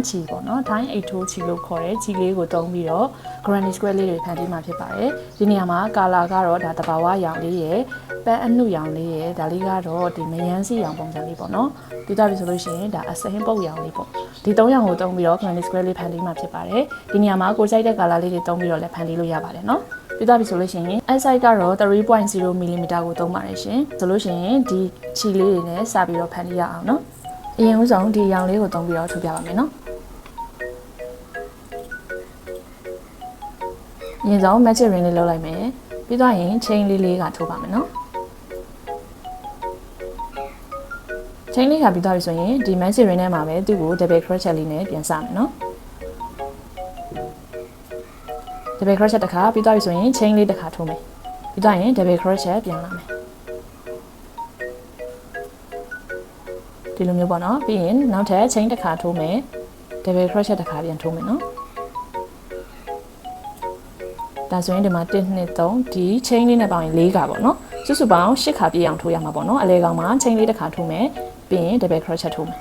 ချီပေါ့နော်ထိုင်းအိတ်ထိုးချီလို့ခေါ်တဲ့ချီလေးကိုတုံးပြီးတော့ granny square လေးတွေဖန်တီးမှာဖြစ်ပါတယ်ဒီနေရာမှာကာလာကတော့ဒါတဘာဝရောင်လေးရယ်ပန်းအနုရောင်လေးရယ်ဒါလေးကတော့ဒီမယန်းစီရောင်ပုံစံလေးပေါ့နော်ပြီးသားပြီဆိုလို့ရှိရင်ဒါအစဟင်းပုတ်ရောင်လေးပေါ့ဒီ3ရောင်ကိုတုံးပြီးတော့ granny square လေးဖန်တီးမှာဖြစ်ပါတယ်ဒီနေရာမှာကိုကြိုက်တဲ့ကာလာလေးတွေတုံးပြီးတော့လည်းဖန်တီးလို့ရပါတယ်နော်ပြီးသားပြီဆိုလို့ရှိရင် size ကတော့ 3.0 mm ကိုသုံးပါတယ်ရှင်ဆိုလို့ရှိရင်ဒီချီလေးတွေနဲ့စပြီးတော့ဖန်တီးရအောင်နော်အရင်ဦးဆုံးဒီရောင်လေးကိုသုံးပြီးတော့ထုတ်ပြပါမယ်နော်အရင်ဆုံး magic ring လေးလုပ်လိုက်မယ်ပြီးတော့ရင် chain လေးကထိုးပါမယ်နော် chain လေးကပြီးသွားပြီဆိုရင်ဒီ magic ring ထဲမှာပဲသူ့ကို double crochet လေးနဲ့ပြန်စမယ်နော် double crochet တစ်ခါပြီးသွားပြီဆိုရင် chain လေးတစ်ခါထိုးမယ်ပြီးတော့ရင် double crochet ပြန်လာမယ်ဒီလိုမျိုးပေါ့နော်ပြီးရင်နောက်ထပ် chain တစ်ခါထိုးမယ် double crochet တစ်ခါပြန်ထိုးမယ်နော်ဒါဆိုရင်ဒီမှာ1 2 3ဒီ chain လေးနဲ့ပေါင်းရင်4ခါပေါ့နော်စုစုပေါင်း8ခါပြည့်အောင်ထိုးရမှာပေါ့နော်အလဲကောင်မှာ chain လေးတစ်ခါထိုးမယ်ပြီးရင် double crochet ထိုးမယ်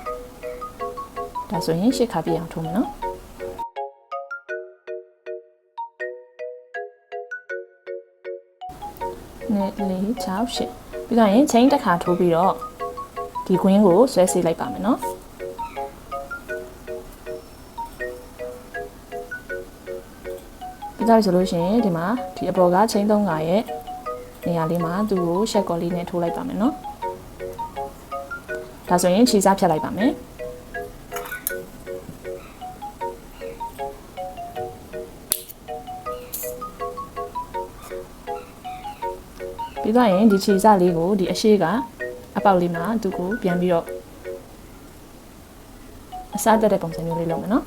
ဒါဆိုရင်8ခါပြည့်အောင်ထိုးမယ်နော်နဲ့4 6 8ပြီးတော့ရင် chain တစ်ခါထိုးပြီးတော့ဒီကွင်းကိုဆွဲဆေးလိုက်ပါမယ်နော်ပြီးတော့ဆိုလို့ရှိရင်ဒီမှာဒီအပေါ်က chain 3ခါရဲ့နေရာလေးမှာသူ့ကိုရှက်ကော်လေးနဲ့ထိုးလိုက်ပါမယ်နော်ဒါဆိုရင်ခြေစားဖြတ်လိုက်ပါမယ်ပြီးတော့ရင်ဒီခြေစားလေးကိုဒီအရှိကအပေါက်လေးမှာသူ့ကိုပြန်ပြီးတော့အစားတက်တဲ့ပုံစံမျိုးလေးလုပ်မယ်နော်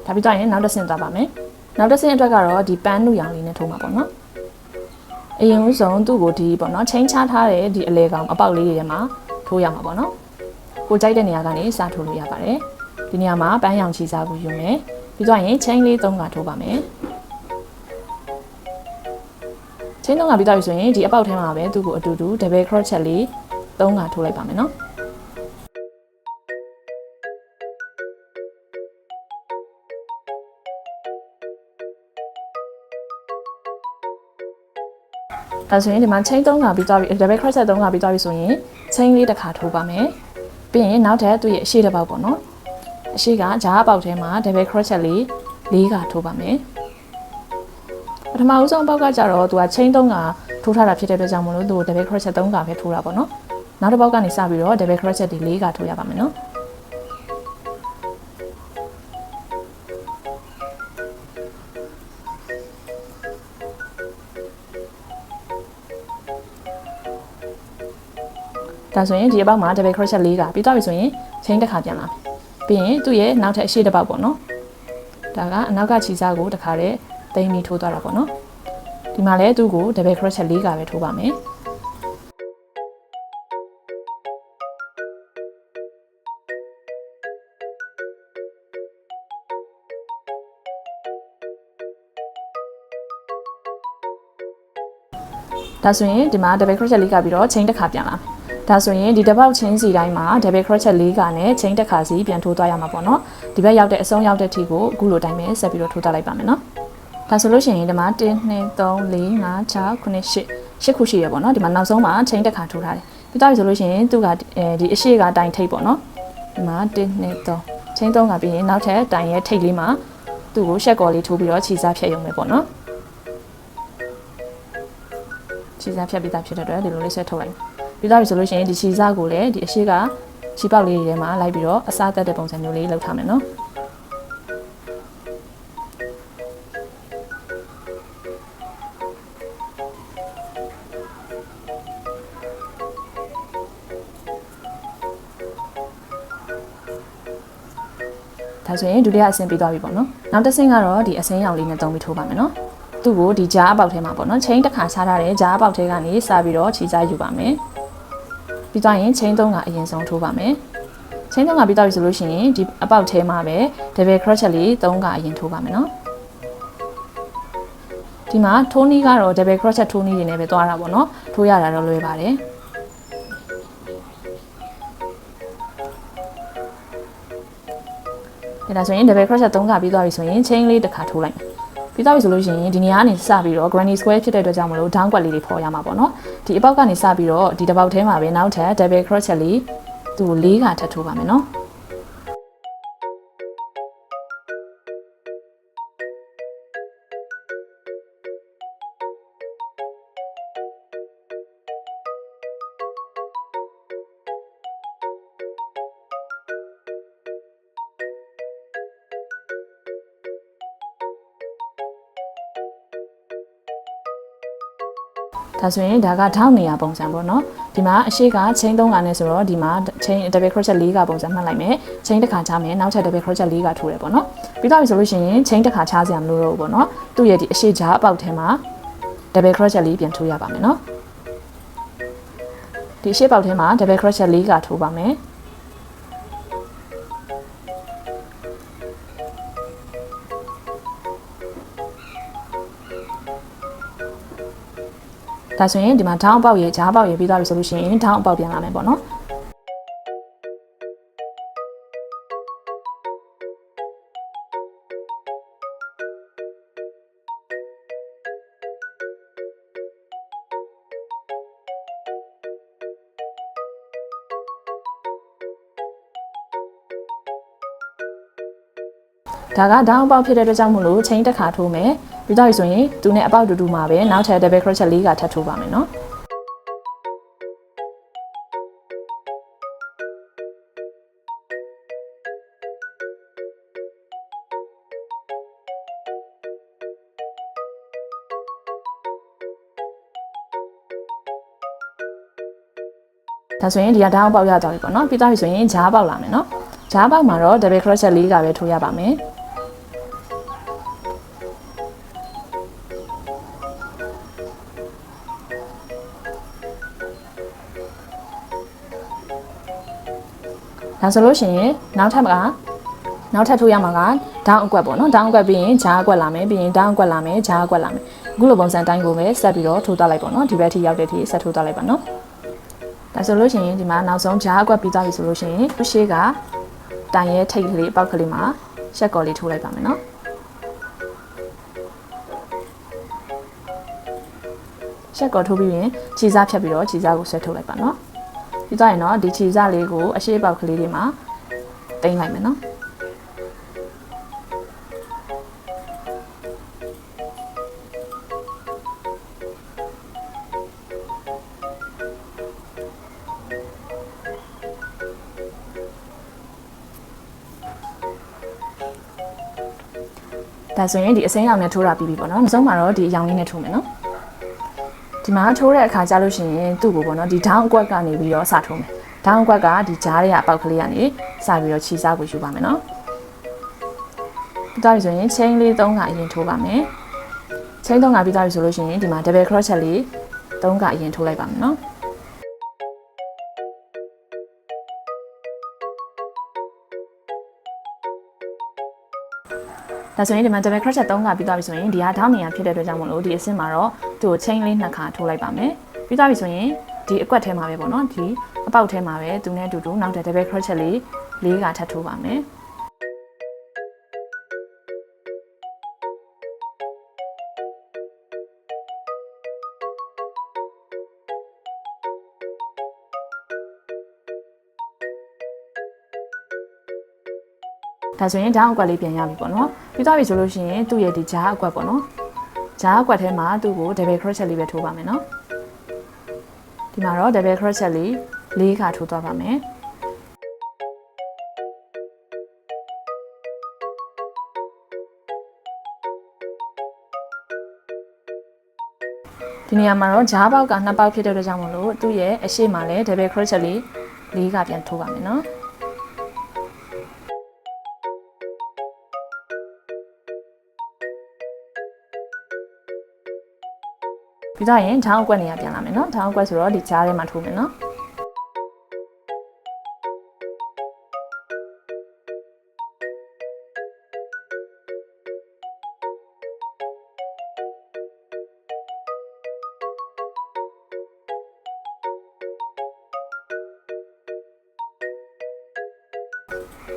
ဒါပြီးတော့ရင်နောက်တစ်ဆင့်သွားပါမယ်နောက်တစ်ဆင့်အတွက်ကတော့ဒီပန်းနုရောင်လေးနဲ့ထိုးမှာပေါ့နော်အရင်ဦးဆုံးသူ့ကိုဒီပေါ့နော်ချိန်ချထားတဲ့ဒီအလဲကောင်အပေါက်လေးတွေထဲမှာထိုးရမှာပေါ့နော်ကိုကြိုက်တဲ့နေရာကနေစထိုးလို့ရပါတယ်ဒီနေရာမှာပန်းရောင်ချီစားကိုယူမယ်ပြီးတော့ရင်ချိန်လေး3ခါထိုးပါမယ်ချိန်3ခါပြီးတော့ပြီဆိုရင်ဒီအပေါက်ထဲမှာပဲသူ့ကိုအတူတူ double crochet လေး3ခါထိုးလိုက်ပါမယ်နော်ဒါဆိုရင်ဒီမှာ chain 3ခါပြီးသွားပြီ double crochet 3ခါပြီးသွားပြီဆိုရင် chain လေးတစ်ခါထိုးပါမယ်ပြီးရင်နောက်ထပ်သူ့ရဲ့အရှိတစ်ပေါက်ပေါ့နော်အရှိကဂျားပေါက်ထဲမှာ double crochet လေး4ခါထိုးပါမယ်ပထမဦးဆုံးပေါက်ကကြတော့သူက chain 3ခါထိုးထားတာဖြစ်တဲ့အတွက်ကြောင့်မလို့သူ့ကို double crochet 3ခါပဲထိုးတာပေါ့နော်နောက်တစ်ပေါက်ကနေစပြီးတော့ double crochet ဒီ4ခါထိုးရပါမယ်နော်ဒါဆိုရင်ဒီအပေါက်မှာ double crochet 4ခါပြီးသွားပြီဆိုရင် chain တစ်ခါပြန်လာမယ်ပြီးရင်သူ့ရဲ့နောက်ထပ်အရှိတစ်ပေါက်ပေါ့နော်ဒါကအနောက်ကခြေစားကိုတစ်ခါတည်းသိမ်းပြီးထိုးသွားတာပေါ့နော်ဒီမှာလည်းသူ့ကို double crochet 4ခါပဲထိုးပါမယ်ဒါဆိုရင်ဒီမှာ double crochet 4ခါပြီးတော့ chain တစ်ခါပြန်လာမယ်ဒါဆိုရင်ဒီတစ်ပေါက်ချင်းစီတိုင်းမှာ double crochet 4ခါနဲ့ chain တစ်ခါစီပြန်ထိုးသွားရမှာပေါ့နော်ဒီဘက်ရောက်တဲ့အဆုံးရောက်တဲ့ထိကိုအခုလိုတိုင်းပဲဆက်ပြီးတော့ထိုးသွားလိုက်ပါမယ်နော်ဒါဆိုလို့ရှိရင်ဒီမှာ1 2 3 4 5 6 9 8ခုရှိရပေါ့နော်ဒီမှာနောက်ဆုံးမှာ chain တစ်ခါထိုးထားတယ်ပြီးတော့ဆိုလို့ရှိရင်သူကဒီအရှိကတိုင်ထိပ်ပေါ့နော်ဒီမှာ1 2 3 chain 3ခါပြီးရင်နောက်ထပ်တိုင်ရဲ့ထိပ်လေးမှာသူ့ကိုရှက်ကော်လေးထိုးပြီးတော့ခြေစားဖြတ်ရုံပဲပေါ့နော်ခြေစားဖြတ်ပြီးသားဖြစ်တဲ့အတွက်ဒီလိုလေးဆွဲထုတ်လိုက်ပြီးတော့ဆိုလို့ရှိရင်ဒီခြေစားကိုလည်းဒီအရှိကခြေပေါက်လေးတွေထဲမှာလိုက်ပြီးတော့အစားတက်တဲ့ပုံစံမျိုးလေးလုပ်ထားမယ်နော်ဒါဆိုရင်ဒုတိယအဆင့်ပြီးသွားပြီပေါ့နော်နောက်တစ်ဆင့်ကတော့ဒီအဆင်းရောင်လေးနဲ့တုံးပြီးထိုးပါမယ်နော်သူ့ကိုဒီဂျားအပေါက်ထဲမှာပေါ့နော် chain တစ်ခါချထားတဲ့ဂျားအပေါက်ထဲကနေစပြီးတော့ခြေစားယူပါမယ်ပြီးသွားရင် chain 3ခါအရင်ဆုံးထိုးပါမယ် chain 3ခါပြီးသွားပြီဆိုလို့ရှိရင်ဒီအပေါက်ထဲမှာပဲ double crochet လေး3ခါအရင်ထိုးပါမယ်နော်ဒီမှာထိုးနည်းကတော့ double crochet ထိုးနည်းတွေနဲ့ပဲသွားတာပေါ့နော်ထိုးရတာတော့လွယ်ပါတယ် ဒါဆိုရင် double crochet 3ခါပြီးသွားပြီဆိုရင် chain လေးတစ်ခါထိုးလိုက်ပြီးသွားပြီဆိုလို့ရှိရင်ဒီနေရာကနေစပြီးတော့ granny square ဖြစ်တဲ့အတွက်ကြောင့်မလို့ down ကွက်လေးတွေဖော်ရမှာပေါ့နော်ဒီအပေါက်ကနေစပြီးတော့ဒီတစ်ပေါက်ထဲမှာပဲနောက်ထပ် double crochet လေးသူ့ကို4ခါထပ်ထိုးပါမယ်နော်ဒါဆိုရင်ဒါကထောက်နေရပုံစံပေါ့နော်ဒီမှာအရှိက chain 3ခါနဲ့ဆိုတော့ဒီမှာ chain double crochet 4ခါပုံစံမှတ်လိုက်မယ် chain တစ်ခါချမယ်နောက်ထပ် double crochet 4ခါထိုးတယ်ပေါ့နော်ပြီးတော့ပြီဆိုလို့ရှိရင် chain တစ်ခါချစရာမလိုတော့ဘူးပေါ့နော်သူ့ရဲ့ဒီအရှိကြားအပေါက်ထဲမှာ double crochet လေးပြန်ထိုးရပါမယ်နော်ဒီအရှိပေါက်ထဲမှာ double crochet 4ခါထိုးပါမယ်ဒါဆိုရင်ဒီမှာထောင်းအပေါက်ရေဂျားပေါက်ရေပြီးသွားပြီဆိုလို့ရှိရင်ထောင်းအပေါက်ပြန်လာမယ်ပေါ့နော်ဒါကထောင်းအပေါက်ဖြစ်တဲ့အတွက်ကြောင့်မို့လို့ chain တစ်ခါထိုးမယ်ပြီးတော့ဆိုရင်သူနဲ့အပေါက်တူတူမှာပဲနောက်ထပ် double crochet 4ခါထပ်ထိုးပါမယ်နော်ဒါဆိုရင်ဒီကထောင်းပေါက်ရသွားပြီပေါ့နော်ပြီးတော့ဆိုရင်ဂျားပေါက်လာမယ်နော်ဂျားပေါက်မှာတော့ double crochet 4ခါပဲထိုးရပါမယ်ဒါဆိုလို့ရှိရင်နောက်ထပ်ထိုးရမှာကဒေါင်းအကွက်ပေါ့နော်ဒေါင်းအကွက်ပြီးရင်ဂျားအကွက်လာမယ်ပြီးရင်ဒေါင်းအကွက်လာမယ်ဂျားအကွက်လာမယ်အခုလိုပုံစံတိုင်းကိုပဲဆက်ပြီးတော့ထိုးသွားလိုက်ပေါ့နော်ဒီဘက်ထိရောက်တဲ့အထိဆက်ထိုးသွားလိုက်ပါနော်ဒါဆိုလို့ရှိရင်ဒီမှာနောက်ဆုံးဂျားအကွက်ပြီးသွားပြီဆိုလို့ရှိရင်ရှေ့ကတိုင်ရဲ့ထိပ်ကလေးအပေါက်ကလေးမှာရှက်ကော်လေးထိုးလိုက်ပါမယ်နော်ရှက်ကော်ထိုးပြီးရင်ခြေစားဖြတ်ပြီးတော့ခြေစားကိုဆွဲထုတ်လိုက်ပါနော်ပြီးတော့ရင်တော့ဒီခြေစားလေးကိုအရှိပေါက်ကလေးတွေမှာတင်လိုက်မယ်နော်ဒါဆိုရင်ဒီအစိမ်းရောင်နဲ့ထိုးတာပြီးပြီပေါ့နော်နောက်ဆုံးမှာတော့ဒီအရောင်လေးနဲ့ထိုးမယ်နော်ဒီမှာထိုးတဲ့အခါကျလို့ရှိရင်သူ့ကိုပေါ့နော်ဒီဒေါင်းအကွက်ကနေပြီးတော့စထိုးမယ်ဒေါင်းအကွက်ကဒီဂျားရဲ့အပေါက်ကလေးကနေစပြီးတော့ခြေစားကိုယူပါမယ်နော်ပြီးတော့ဆိုရင် chain လေး3ခါအရင်ထိုးပါမယ် chain 3ခါပြီးတော့ဆိုလို့ရှိရင်ဒီမှာ double crochet လေး3ခါအရင်ထိုးလိုက်ပါမယ်နော်ဒါဆိုရင်ဒီမှာ double crochet 3ခါပြီးသွားပြီဆိုရင်ဒီဟာထောင်းနေရဖြစ်တဲ့အတွက်ကြောင့်မလို့ဒီအဆင့်မှာတော့သူ့ကို chain လေး2ခါထိုးလိုက်ပါမယ်ပြီးသွားပြီဆိုရင်ဒီအကွက်ထဲမှာပဲပေါ့နော်ဒီအပေါက်ထဲမှာပဲသူနဲ့အတူတူနောက်တဲ့ double crochet လေး4ခါထပ်ထိုးပါမယ်ဒါဆိုရင်ဓာတ်အကွက်လေးပြန်ရပြီပေါ့နော်ပြီးသွားပြီဆိုလို့ရှိရင်သူ့ရဲ့ဒီဂျားအကွက်ပေါ့နော်ဂျားအကွက်ထဲမှာသူ့ကို double crochet လေးပဲထိုးပါမယ်နော်ဒီမှာတော့ double crochet လေး4ခါထိုးသွားပါမယ်ဒီနေရာမှာတော့ဂျားပေါက်က2ပေါက်ဖြစ်တဲ့အတွက်ကြောင့်မလို့သူ့ရဲ့အရှိမလည်း double crochet လေး4ခါပြန်ထိုးပါမယ်နော်ပြီးတော့ရင်ထောင်းအကွက်နေရာပြန်လာမယ်နော်ထောင်းအကွက်ဆိုတော့ဒီကြားထဲမှာထိုးမယ်နော်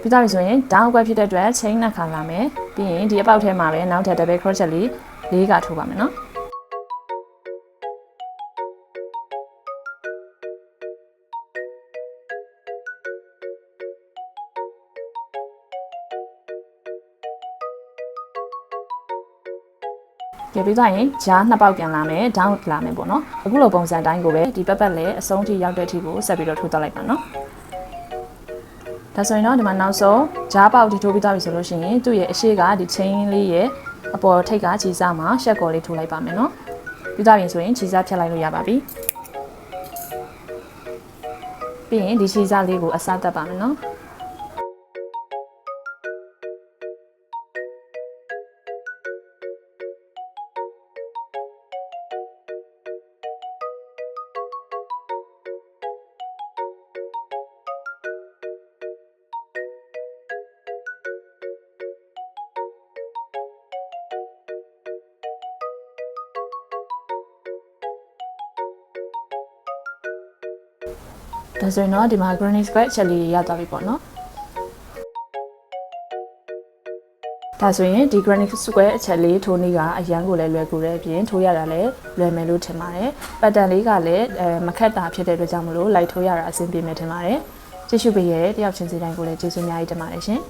ပြီး ပြီးသားပြီဆိုရင် down ကွက်ဖြစ်တဲ့အတွက် chain နှစ်ခါလာမယ်ပြီးရင်ဒီအပေါက်ထဲမှာပဲနောက်ထပ် double crochet လေး၄ကထိုးပါမယ်နော်ကြပြီးသွားရင်ဂျားနှစ်ပေါက်ပြန်လာမယ် down လာမယ်ပေါ့နော်အခုလိုပုံစံတိုင်းကိုပဲဒီပတ်ပတ်လည်းအဆုံးထိရောက်တဲ့အထိကိုဆက်ပြီးတော့ထိုးသွားလိုက်ပါနော်ဒါဆိုရင်တော့ဒီမှာနောက်ဆုံးဂျားပေါက်ဒီထိုးပြီးသွားပြီဆိုလို့ရှိရင်သူ့ရဲ့အရှိကဒီ chain လေးရဲ့အပေါ်ထိပ်ကခြေစားမှာရှက်ကော်လေးထိုးလိုက်ပါမယ်နော်ပြီးသွားရင်ဆိုရင်ခြေစားဖြတ်လိုက်လို့ရပါပြီပြီးရင်ဒီခြေစားလေးကိုအစားတက်ပါမယ်နော်ဒါဆိုရင်တော့ဒီမှာ granny square ချက်လေးရသွားပြီပေါ့နော်ဒါဆိုရင်ဒီ granny square အချက်လေးထိုးနည်းကအရန်ကိုလည်းလွယ်ကူတဲ့အပြင်ထိုးရတာလည်းလွယ်မယ်လို့ထင်ပါတယ်ပတ်တန်လေးကလည်းမခက်တာဖြစ်တဲ့အတွက်ကြောင့်မလို့လိုက်ထိုးရတာအဆင်ပြေမယ်ထင်ပါတယ်ကြည့်ရှုပေးရတဲ့တယောက်ချင်းစီတိုင်းကိုလည်းကျေးဇူးအများကြီးတင်ပါတယ်ရှင်